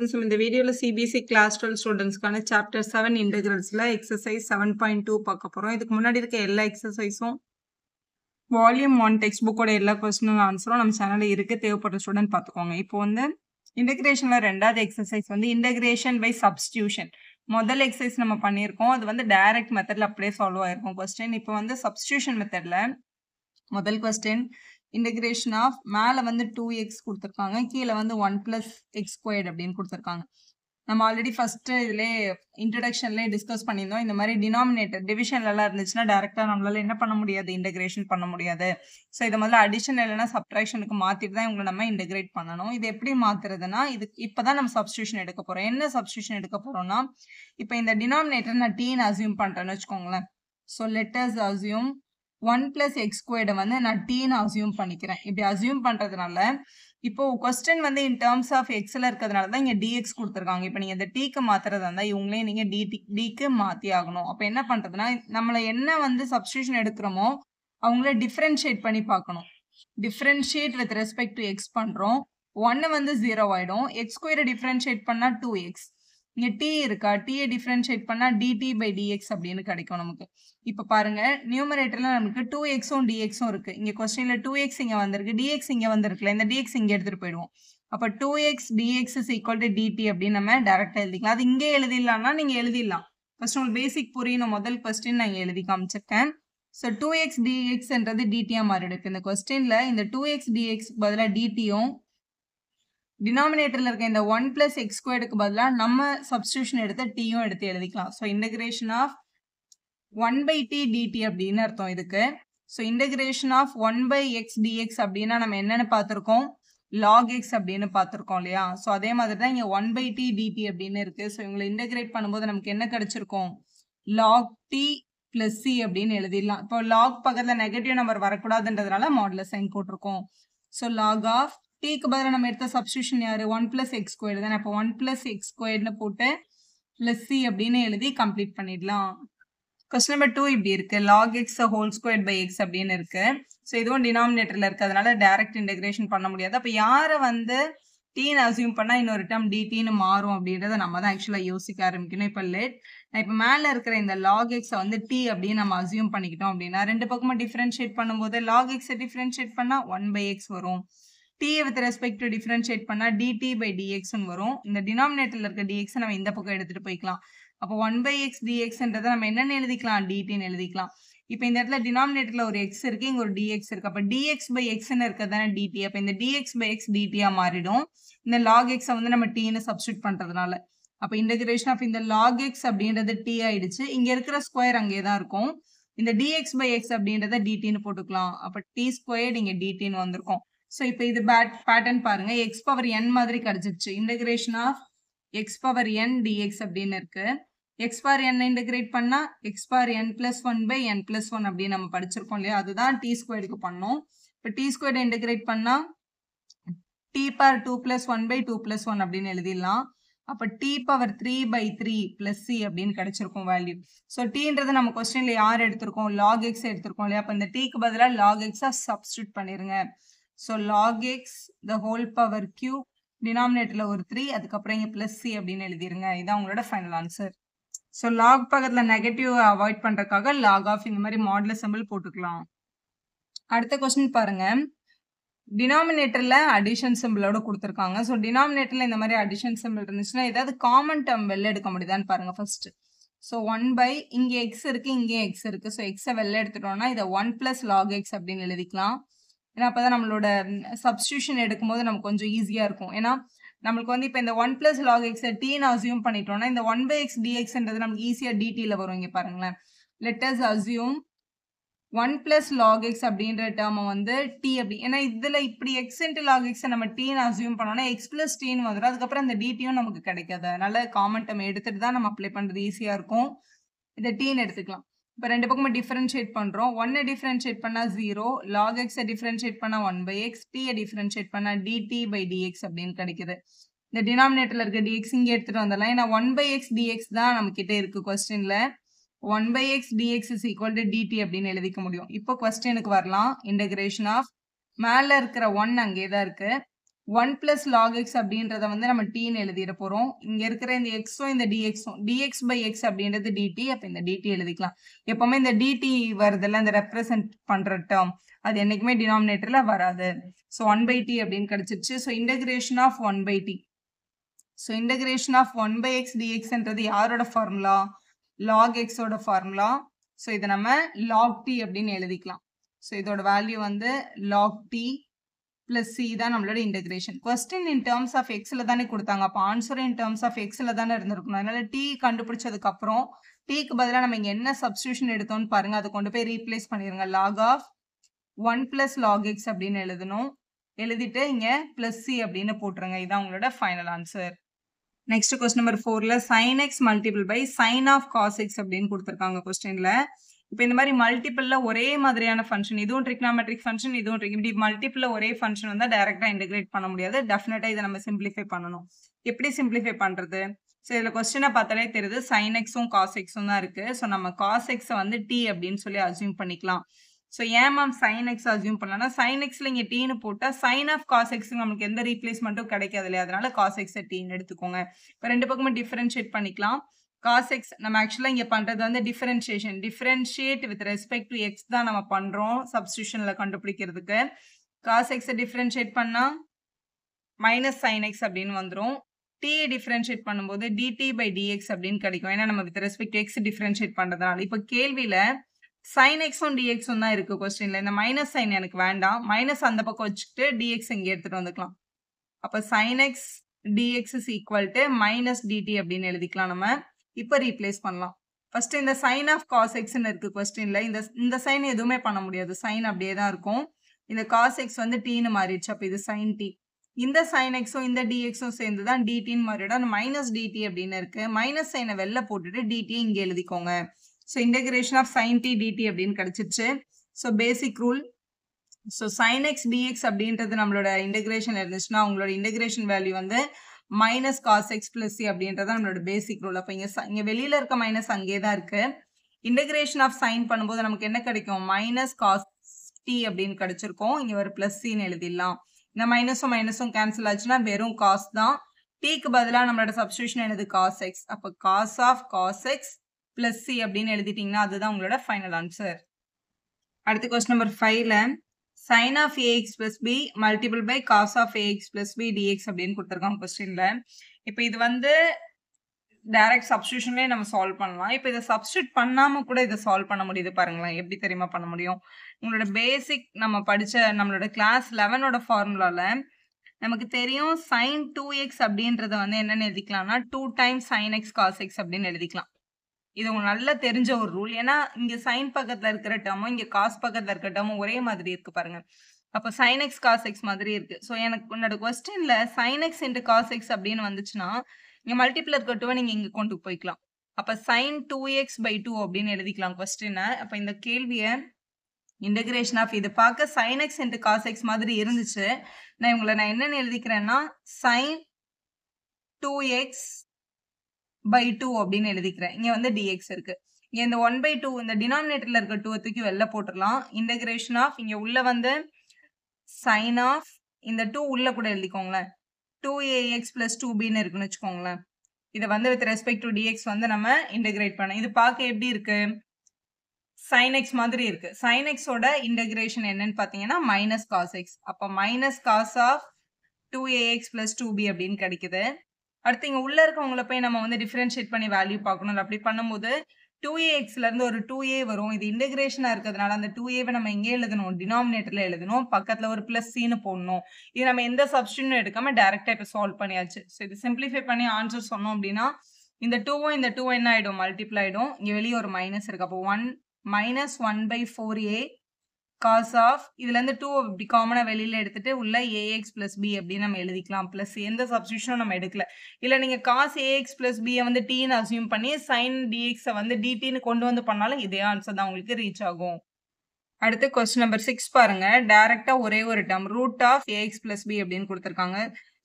So இந்த வீடியோவில் CBSE class 12 ஸ்டூடெண்ட்ஸ்க்கான chapter 7 இன்டெகிரல்ஸில் exercise 7.2 பார்க்க போகிறோம். இதுக்கு முன்னாடி இருக்க எல்லா எக்ஸசைஸும் வால்யூம் 1 டெக்ஸ்ட் புக்கோட எல்லா கொஸ்டினும் ஆன்சரும் நம்ம சேனலில் இருக்குது. தேவைப்படுற ஸ்டூடெண்ட் பார்த்துக்கோங்க. இப்போ வந்து இன்டெகிரேஷனில் ரெண்டாவது எக்ஸசைஸ் வந்து இன்டெகிரேஷன் பை சப்ஸ்டியூஷன். முதல் எக்ஸசைஸ் நம்ம பண்ணியிருக்கோம். அது வந்து டைரக்ட் மெத்தடில் அப்படியே சால்வ் ஆயிருக்கும் கொஸ்டின். இப்போ வந்து சப்ஸ்டியூஷன் மெத்தடில் முதல் கொஸ்டின் இன்டெகிரேஷன் ஆஃப் மேலே வந்து 2x கொடுத்துருக்காங்க, கீழே வந்து 1 + x² அப்படின்னு கொடுத்துருக்காங்க. நம்ம ஆல்ரெடி ஃபஸ்ட்டு இதிலே இன்ட்ரடக்ஷன்லேயே டிஸ்கஸ் பண்ணியிருந்தோம். இந்த மாதிரி டினாமினேட்டர் டிவிஷன்லலாம் இருந்துச்சுன்னா டேரெக்டாக நம்மளால என்ன பண்ண முடியாது, இன்டெகிரேஷன் பண்ண முடியாது. ஸோ இதை முதல்ல அடிஷன் இல்லைன்னா சப்ட்ராக்ஷனுக்கு மாற்றிட்டு தான் இவங்களை நம்ம இன்டெகிரேட் பண்ணணும். இது எப்படி மாற்றுறதுன்னா, இது இப்போ தான் நம்ம சப்ஸ்டியூஷன் எடுக்க போகிறோம். என்ன சப்ஸ்டியூஷன் எடுக்க போகிறோம்னா, இப்போ இந்த டினாமினேட்டர் நான் டீன்னு அசியூம் பண்ணுறேன்னு வச்சுக்கோங்களேன். ஸோ லெட்டர்ஸ் அசியூம் 1 + x² வந்து நான் டீன்னு அசியூம் பண்ணிக்கிறேன். இப்படி அசியூம் பண்ணுறதுனால இப்போ கொஸ்டின் வந்து இன் டேர்ம்ஸ் ஆஃப் எக்ஸில் இருக்கிறதுனால தான் இங்கே டிஎக்ஸ் கொடுத்துருக்காங்க. இப்போ நீங்கள் இந்த டீக்கு மாற்றுறதா இருந்தால் இவங்களே நீங்கள் டிக்கு மாற்றி ஆகணும். அப்போ என்ன பண்ணுறதுனா, நம்மளை என்ன வந்து சப்ஸ்டியூஷன் எடுக்கிறோமோ அவங்கள டிஃப்ரென்ஷியேட் பண்ணி பார்க்கணும். Differentiate with respect to X பண்ணுறோம். 1 வந்து 0 ஆகிடும். x² டிஃப்ரென்ஷியேட் பண்ணால் 2x. இங்கே டி இருக்கா, டீயை டிஃப்ரென்ஷியேட் பண்ணால் dt/dx அப்படின்னு கிடைக்கும் நமக்கு. இப்போ பாருங்க, நியூமரேட்டரில் நமக்கு 2xும் dxும் இருக்குது. இங்கே கொஸ்டினில் 2x இங்கே வந்திருக்கு, dx இங்கே வந்திருக்குல்ல, இந்த dx இங்கே எடுத்துகிட்டு போயிடுவோம். அப்போ 2x dx = dt அப்படின்னு நம்ம டேரெக்டாக எழுதிக்கலாம். அது இங்கே எழுதிடலாம்னா நீங்கள் எழுதிடலாம். ஃபர்ஸ்ட் உங்களுக்கு பேசிக் புரியணும். முதல் கொஸ்டின் நான் இங்கே எழுதி காமிச்சிருக்கேன். So 2x dxன்றது dtயாக மாறிடுக்கு. இந்த கொஸ்டினில் இந்த 2x dx பதிலாக dtயும் டினாமினேட்டரில் இருக்க இந்த 1 + x² பதிலாக நம்ம சப்ஸ்டியூஷன் எடுத்த டீயும் எடுத்து எழுதிக்கலாம். So integration of 1/t dt அப்படின்னு அர்த்தம் இதுக்கு. So integration of 1/x dx அப்படின்னா நம்ம என்னென்னு பார்த்துருக்கோம், log x அப்படின்னு பார்த்துருக்கோம் இல்லையா. ஸோ அதே மாதிரி தான் இங்கே 1/t dt அப்படின்னு இருக்குது. ஸோ இவங்களை இன்டெகிரேட் பண்ணும்போது நமக்கு என்ன கிடைச்சிருக்கும், log t + c அப்படின்னு எழுதிடலாம். இப்போ log பக்கத்தில் நெகட்டிவ் நம்பர் வரக்கூடாதுன்றதுனால மாடுலஸ் சைன் போட்டிருக்கோம். ஸோ log ஆஃப் டீக்கு பதிலாக நம்ம எடுத்த சப்ஸ்டியூஷன் யார், 1 + x² தானே. அப்போ 1 + x² போட்டு +c அப்படின்னு எழுதி கம்ப்ளீட் பண்ணிடலாம். கொஸ்டின் நம்பர் 2 இப்படி இருக்கு, log x ² x அப்படின்னு இருக்கு. ஸோ இதுவும் டினாமினேட்டரில் இருக்கிறதுனால டைரக்ட் இன்டெகிரேஷன் பண்ண முடியாது. அப்போ யாரை வந்து டீன்னு அசியூம் பண்ணால் இன்னொரு டேர்ம் டிடின்னு மாறும் அப்படின்றத நம்ம தான் ஆக்சுவலாக யோசிக்க ஆரம்பிக்கணும். இப்போ நான் இப்போ மேலே இருக்கிற இந்த log x வந்து டி அப்படின்னு நம்ம அசியூம் பண்ணிக்கிட்டோம் அப்படின்னா ரெண்டு பக்கமும் டிஃப்ரென்ஷியேட் பண்ணும்போது log x டிஃப்ரென்ஷியேட் பண்ணால் 1/x வரும். டீயை வித் ரெஸ்பெக்ட் டு டிஃப்ரென்ஷியேட் பண்ணால் dt/dxன்னு வரும். இந்த டினாமினேட்டரில் இருக்க dx நம்ம இந்த பக்கம் எடுத்துகிட்டு போய்க்கலாம். அப்போ 1/x dxன்றதை நம்ம என்னென்னு எழுதிக்கலாம், dtன்னு எழுதிக்கலாம். இப்போ இந்த இடத்துல டினாமினேட்டரில் ஒரு x இருக்குது, இங்கே ஒரு dx இருக்குது. அப்போ dx/xன்னு இருக்கிறது தானே dt. அப்போ இந்த dx/x dtயாக மாறிடும், இந்த log x வந்து நம்ம டீன்னு சப்ஸ்டியூட் பண்ணுறதுனால. அப்போ இன்டெகிரேஷன் ஆஃப் இந்த log x அப்படின்றது t ஆயிடுச்சு. இங்கே இருக்கிற ஸ்கொயர் அங்கே தான் இருக்கும். இந்த dx/x அப்படின்றத dtன்னு போட்டுக்கலாம். அப்போ t² இங்கே dtன்னு வந்திருக்கும். ஸோ இப்போ இது பேட்டர்ன் பாருங்க, x⁴n மாதிரி கிடைச்சிருச்சு. இன்டெகிரேஷன் ஆஃப் x⁴n dx அப்படின்னு இருக்கு. x⁴n இன்டெகிரேட் பண்ணா x⁴n + 1/n + 1 அப்படின்னு நம்ம படிச்சிருக்கோம் இல்லையா, அதுதான் t²க்கு பண்ணோம். இப்போ t² இன்டெகிரேட் பண்ணா t⁴2 + 1/2 + 1 அப்படின்னு எழுதிடலாம். அப்போ t⁴3/3 + c அப்படின்னு கிடைச்சிருக்கும் வேல்யூ. ஸோ டீன்றது நம்ம கொஸ்டின்ல யார் எடுத்திருக்கோம், log x எடுத்திருக்கோம் இல்லையா. அப்போ இந்த டீக்கு பதிலாக log x சப்ஸ்டியூட் பண்ணிருங்க. ஸோ log x ⁴ டினாமினேட்டரில் ஒரு 3, அதுக்கப்புறம் இங்கே +c அப்படின்னு எழுதிருங்க. இதான் உங்களோட ஃபைனல் ஆன்சர். ஸோ லாக் பக்கத்தில் நெகட்டிவ் அவாய்ட் பண்ணுறதுக்காக log ஆஃப் இந்த மாதிரி மாடுலஸ் சிம்பிள் போட்டுக்கலாம். அடுத்த கொஸ்டின் பாருங்க, டினாமினேட்டரில் அடிஷன் சிம்பிளோட கொடுத்துருக்காங்க. ஸோ டினாமினேட்டரில் இந்த மாதிரி அடிஷன் சிம்பிள் இருந்துச்சுன்னா ஏதாவது காமன் டேர்ம் வெளில எடுக்க முடியுதான்னு பாருங்க ஃபர்ஸ்ட். ஸோ 1/ இங்கே எக்ஸ் இருக்குது, இங்கேயும் எக்ஸ் இருக்குது. ஸோ எக்ஸை வெளில எடுத்துட்டோம்னா இதை 1 + log x அப்படின்னு எழுதிக்கலாம். ஏன்னா அப்போ தான் நம்மளோட சப்ஸ்டியூஷன் எடுக்கும்போது நமக்கு கொஞ்சம் ஈஸியாக இருக்கும். ஏன்னா நம்மளுக்கு வந்து இப்போ இந்த 1 + log x டீன்னு அசியூம் பண்ணிட்டோம்னா இந்த 1/x dxன்றது நமக்கு ஈஸியாக டிடியில் வரும். இங்கே பாருங்களேன், லெட்டர்ஸ் அசியூம் 1 + log x அப்படின்ற டேர்மை வந்து டி அப்படி, ஏன்னா இதில் இப்படி x × log x நம்ம டீன்னு அசியூம் பண்ணோம்னா x + tன்னு வந்துடும். அதுக்கப்புறம் அந்த டிடியும் நமக்கு கிடைக்காது. அதனால காமன் டேர்ம் எடுத்துகிட்டு தான் நம்ம அப்ளை பண்ணுறது ஈஸியாக இருக்கும். இதை டீன்னு எடுத்துக்கலாம். இப்போ ரெண்டு பக்கமும் டிஃப்ரென்ஷியேட் பண்ணுறோம். 1 டிஃப்ரென்ஷியேட் பண்ணால் 0, log x டிஃப்ரென்ஷியேட் பண்ணால் 1/x, டீயை டிஃப்ரென்ஷியேட் பண்ணால் dt/dx அப்படின்னு கிடைக்குது. இந்த டினாமினேட்டரில் இருக்க dx இங்கே எடுத்துகிட்டு வந்துடலாம். ஏன்னா 1/x dx தான் நம்மக்கிட்ட இருக்குது கொஸ்டினில். 1/x dx = dt அப்படின்னு எழுதிக்க முடியும். இப்போ கொஸ்டினுக்கு வரலாம். இன்டெகிரேஷன் ஆஃப் மேலே இருக்கிற 1 அங்கே தான் இருக்குது, 1 plus log x அப்படின்றத வந்து நம்ம tன்னு எழுதிட போறோம். இங்க இருக்கிற இந்த xம் இந்த dxம் dx by x அப்படின்றது dt. அப்ப இந்த dt எழுதிக்கலாம். எப்பவுமே இந்த dt வருதுல்ல இந்த ரெப்ரசன்ட் பண்ற டேர்ம் அது என்னைக்குமே டினாமினேட்டர்ல வராது. ஸோ 1 by t அப்படின்னு கிடைச்சிருச்சு. So integration of 1 by t. So integration of 1 by x dxன்றது யாரோட ஃபார்முலா? log x ஓட ஃபார்முலா. ஸோ இதை நம்ம log t அப்படின்னு எழுதிக்கலாம். ஸோ இதோட வேல்யூ வந்து log t plus c தான் நம்மளோட integration. Question in terms of எக்ஸ்ல தானே கொடுத்தாங்க. அப்போ ஆன்சர் இன் டேர்ம்ஸ் ஆஃப் எக்ஸ்ல தானே இருந்திருக்கணும். அதனால t கண்டுபிடிச்சதுக்கு அப்புறம் tக்கு பதிலாக நம்ம இங்க என்ன சப்ஸ்டியூஷன் எடுத்தோம்னு பாருங்க. அதை கொண்டு போய் ரீப்ளேஸ் பண்ணிருங்க. log of 1 plus log x அப்படின்னு எழுதணும். எழுதிட்டு இங்க plus c அப்படின்னு போட்டுருங்க. இதான் உங்களோட final answer. Next question number 4ல sin x multiple by sin of cos x அப்படின்னு கொடுத்துருக்காங்க கொஸ்டின்ல. இப்போ இந்த மாதிரி மல்டிபிள்ல ஒரே மாதிரியான ஃபங்க்ஷன், இதுவும் ட்ரிக்னாமெட்ரிக் ஃபங்க்ஷன், இதுவும் இப்படி மல்டிபிள்ல ஒரே ஃபங்க்ஷன் வந்தா டைரக்டா இன்டகிரேட் பண்ண முடியாது. டெஃபினட்டா இதை நம்ம சிம்பிளிஃபை பண்ணணும். எப்படி சிம்பிளிஃபை பண்றது? ஸோ இதில் கொஸ்டினை பார்த்தாலே தெரியுது sin xம் cos xம் தான் இருக்கு. ஸோ நம்ம cos x வந்து t அப்படின்னு சொல்லி அசியூம் பண்ணிக்கலாம். ஸோ ஏன் மேம் sin x அசியூம் பண்ணலாம்னா sin xல இங்கே tன்னு போட்டா sin ஆஃப் cos x நமக்கு எந்த ரீப்ளேஸ்மெண்ட்டும் கிடைக்காது இல்லையா? அதனால cos x tன்னு எடுத்துக்கோங்க. இப்போ ரெண்டு பக்கமும் டிஃபரன்ஷியேட் பண்ணிக்கலாம். cos x நம்ம ஆக்சுவலா இங்க பண்றது வந்து differentiate with respect to x தான் நம்ம பண்றோம் சப்ஸ்டிடியூஷன்ல கண்டுபிடிக்கிறதுக்கு. cos x டிஃபரன்ஷியேட் பண்ணா மைனஸ் sin x அப்படின்னு வந்துரும். t டிஃபரன்ஷியேட் பண்ணும்போது dt by dx அப்படின்னு கிடைக்கும். ஏன்னா நம்ம with respect to x differentiate பண்றதுனால. இப்போ கேள்வியில sin xம் dxம் தான் இருக்கு கொஸ்டின்ல. இந்த மைனஸ் சைன் எனக்கு வேண்டாம். மைனஸ் அந்த பக்கம் வச்சுட்டு dx இங்க எடுத்துட்டு வந்துக்கலாம். அப்ப sin x dx is equal to minus dt அப்படின்னு எழுதிக்கலாம் நம்ம. இப்போ ரீப்ளேஸ் பண்ணலாம். ஃபர்ஸ்ட் இந்த sin ஆஃப் cos x இருக்கு கொஸ்டின்ல. இந்த சைன் எதுவுமே பண்ண முடியாது. சைன் அப்படியே தான் இருக்கும். இந்த cos x வந்து tன்னு மாறிடுச்சு. அப்ப இது sin t. இந்த sin xம் இந்த dxம் சேர்ந்து தான் dtன்னு மாறிடும். மைனஸ் dt அப்படின்னு இருக்கு. மைனஸ் சைனை வெளில போட்டுட்டு dt இங்க எழுதிக்கோங்க. So integration of sin t dt அப்படின்னு கிடைச்சிருச்சு. So basic rule. So sin x dx அப்படின்றது நம்மளோட இன்டகிரேஷன் இருந்துச்சுன்னா உங்களோட இன்டகிரேஷன் வேல்யூ வந்து minus cos x plus c அப்படின்றது நம்மளோட பேசிக் ரூல். அப்போ இங்க வெளியில இருக்க மைனஸ் அங்கே தான் இருக்கு. இன்டகிரேஷன் ஆஃப் சைன் பண்ணும்போது நமக்கு என்ன கிடைக்கும்? மைனஸ் cos t அப்படின்னு கிடைச்சிருக்கும். இங்க ஒரு பிளஸ் சின்னு எழுதிடலாம். இந்த மைனஸும் மைனஸும் கேன்சல் ஆச்சுன்னா வெறும் cos தான். tக்கு பதிலாக நம்மளோட சப்ஸ்டியூஷன் என்னது? cos x. அப்போ cos of cos x plus c அப்படின்னு எழுதிட்டீங்கன்னா அதுதான் உங்களோட ஃபைனல் ஆன்சர். அடுத்த கொஸ்டின் நம்பர் 5ல sin of ax plus b multiple by cos of ax plus b dx அப்படின்னு கொடுத்துருக்காங்க கொஸ்டின்ல. இப்போ இது வந்து டைரக்ட் சப்ஸ்டியூஷன்லேயே நம்ம சால்வ் பண்ணலாம். இப்போ இதை சப்ஸ்டியூட் பண்ணாம கூட இதை சால்வ் பண்ண முடியுது பாருங்களேன். எப்படி தெரியுமா பண்ண முடியும்? உங்களோட பேசிக் நம்ம படிச்ச நம்மளோட கிளாஸ் 11ஓட ஃபார்முலால நமக்கு தெரியும் sin 2x அப்படின்றத வந்து என்னன்னு எழுதிக்கலாம்னா 2 times sin x cos x அப்படின்னு எழுதிக்கலாம். இது உங்களுக்கு நல்லா தெரிஞ்ச ஒரு ரூல். ஏன்னா இங்க sin பக்கத்துல இருக்கிற டேர்மும் இங்க cos பக்கத்துல இருக்கிற டேர்மும் ஒரே மாதிரி இருக்கு பாருங்க. அப்ப sin x cos x மாதிரி இருக்கு. ஸோ எனக்கு உன்னோட கொஸ்டின்ல sin x into cos x அப்படின்னு வந்துச்சுன்னா இங்க மல்டிபிள் இருக்க 2 நீங்க இங்க கொண்டு போய்க்கலாம். அப்ப sin 2x by 2 அப்படின்னு எழுதிக்கலாம் கொஸ்டினை. அப்ப இந்த கேள்வியை இன்டகிரேஷன் ஆஃப் இது பார்க்க sin x into cos x மாதிரி இருந்துச்சு. நான் என்னன்னு எழுதிக்கிறேன்னா sin 2x by 2 அப்படின்னு எழுதிக்கிறேன். இங்க வந்து dx இருக்கு. இங்க இந்த 1 by 2 இந்த டினாமினேட்டர்ல இருக்க 2 தூக்கி வெளில போட்டுடலாம். இன்டகிரேஷன் ஆஃப் இங்க உள்ள வந்து sin ஆஃப் இந்த 2 உள்ள கூட எழுதிக்கோங்களேன். 2ax plus 2bன்னு இருக்குன்னு வச்சுக்கோங்களேன். இதை வந்து வித் ரெஸ்பெக்ட் டு dx வந்து நம்ம இன்டகிரேட் பண்ண. இது பார்க்க எப்படி இருக்கு? sin x மாதிரி இருக்கு. sin x ஓட இன்டகிரேஷன் என்னன்னு பாத்தீங்கன்னா மைனஸ் cos x. அப்ப minus cos of 2ax plus 2b அப்படின்னு கிடைக்குது. அடுத்து இங்க உள்ள இருக்கவங்களை போய் நம்ம வந்து டிஃபரன்ஷியேட் பண்ணி வேல்யூ பார்க்கணும். அப்படி பண்ணும்போது 2axல இருந்து ஒரு 2a வரும். இது இன்டகிரேஷனா இருக்கிறதுனால அந்த 2a நம்ம எங்கே எழுதணும்? டினாமினேட்டர்ல எழுதணும். பக்கத்துல ஒரு பிளஸ் சின்னு போடணும். இது நம்ம எந்த சப்ஸ்டியூஷனும் எடுக்காம டைரக்டா இப்ப சால்வ் பண்ணியாச்சு. ஸோ இது சிம்பிளிஃபை பண்ணி ஆன்சர் சொன்னோம் அப்படின்னா இந்த 2வும் இந்த 2 என்ன ஆயிடும்? மல்டிப்ளை ஆயிடும். இங்க வெளியே ஒரு மைனஸ் இருக்கு. அப்போ 1 minus 1 by 4a cos of இதுல இருந்து 2 இப்படி காமனா வெளியில எடுத்துட்டு உள்ள ax plus b அப்படின்னு நம்ம எழுதிக்கலாம். பிளஸ் எந்த சப்ஸ்டியூஷனும் நம்ம எடுக்கல. இல்ல நீங்க cos ax plus b வந்து t ன்னு அசியூம் பண்ணி sin dx வந்து dt ன்னு கொண்டு வந்து பண்ணாலும் இதே ஆன்சர் தான் உங்களுக்கு ரீச் ஆகும். அடுத்து கொஸ்டின் நம்பர் 6 பாருங்க. டைரக்டா ஒரே ஒரு term root of ax plus b அப்படின்னு கொடுத்துருக்காங்க.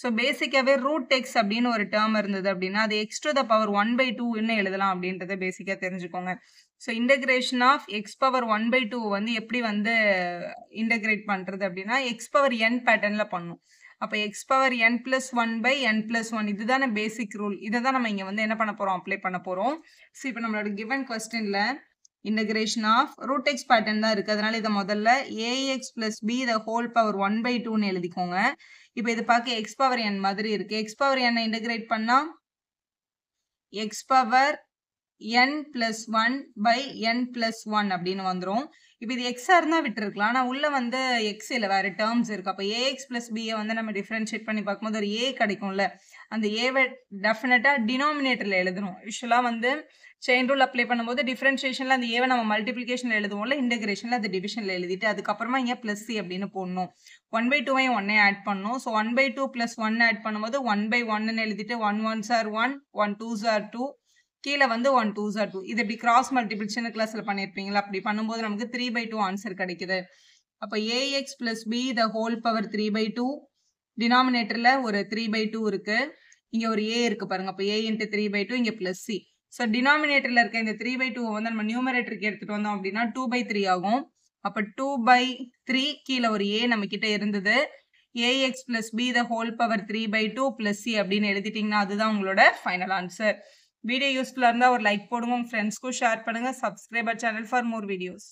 ஸோ பேசிக்காவே ரூட் எக்ஸ் அப்படின்னு ஒரு டேர்ம் இருந்தது அப்படின்னா அது x to the power 1 by 2 எழுதலாம் அப்படின்றத பேசிக்கா தெரிஞ்சுக்கோங்க. So integration of x power 1 by 2 வந்து எப்படி வந்து இன்டகிரேட் பண்றது அப்படின்னா எக்ஸ் பவர் n பேட்டர்ன்ல பண்ணும். அப்ப X power n plus 1 by n plus 1 இதுதானே பேசிக் ரூல். இதை தான் நம்ம இங்க வந்து என்ன பண்ண போறோம், அப்ளை பண்ண போறோம். ஸோ இப்போ நம்மளோட கிவன் கொஸ்டின்ல integration of root x pattern தான் இருக்கு. அதனால இதை முதல்ல ax plus b the whole power 1 by 2ன்னு எழுதிக்கோங்க. இப்போ இது பார்க்க எக்ஸ் பவர் n மாதிரி இருக்கு. எக்ஸ் பவர் n இன்டகிரேட் பண்ணா X power n plus 1 by n plus 1 அப்படின்னு வந்துரும். இப்போ இது எக்ஸா இருந்தா விட்டுருக்கலாம். ஆனா உள்ள வந்து எக்ஸ் இல்ல, வேற டேர்ம்ஸ் இருக்கு. அப்ப ax plus b வந்து நம்ம டிஃபரன்ஷியேட் பண்ணி பார்க்கும்போது ஒரு a கிடைக்கும்ல. அந்த a-வை டெஃபினட்டா டினாமினேட்டர்ல எழுதணும். யூசுவலா வந்து செயின் ரூல் அப்ளை பண்ணும்போது டிஃபரன்ஷியேஷன்ல அந்த a-வை நம்ம மல்டிப்ளிகேஷன்ல எழுதுவோம்ல, இன்டகிரேஷன்ல அது டிவிஷன்ல எழுதிட்டு அதுக்கப்புறமா இங்க பிளஸ் சி அப்படின்னு போடணும். 1 by 2 1 ஆட் பண்ணணும். ஸோ 1 by 2 plus 1 ஆட் பண்ணும்போது 1 by 1ன்னு எழுதிட்டு 1 1s are 1 1 2s are 2 கீழே வந்து 1 2s are 2. இது எப்படி கிராஸ் மல்டிபிள் கிளாஸ்ல பண்ணிருப்பீங்களா, அப்படி பண்ணும்போது நமக்கு 3 by 2 ஆன்சர் கிடைக்குது. அப்ப ax plus b the whole power 3 by 2 டினாமினேட்டர்ல ஒரு 3 by 2 இருக்கு. இங்க ஒரு a இருக்கு பாருங்க. அப்ப a into 3 by 2 இங்க பிளஸ் சி. ஸோ டினாமினேட்டர்ல இருக்க இந்த 3 by 2 வந்து நம்ம நியூமரேட்டருக்கு எடுத்துட்டு வந்தோம் அப்படின்னா 2 by 3 ஆகும். அப்ப 2 by 3 கீழே ஒரு a நம்ம கிட்ட இருந்தது. ax plus b the whole power 3 by 2 plus c அப்படின்னு எழுதிட்டீங்கன்னா அதுதான் உங்களோட ஃபைனல் ஆன்சர். வீடியோ யூஸ்ஃபுல்லா இருந்தா ஒரு லைக் போடுங்க, உங்க ஃப்ரெண்ட்ஸ்க்கும் ஷேர் பண்ணுங்க. Subscriber channel for more videos.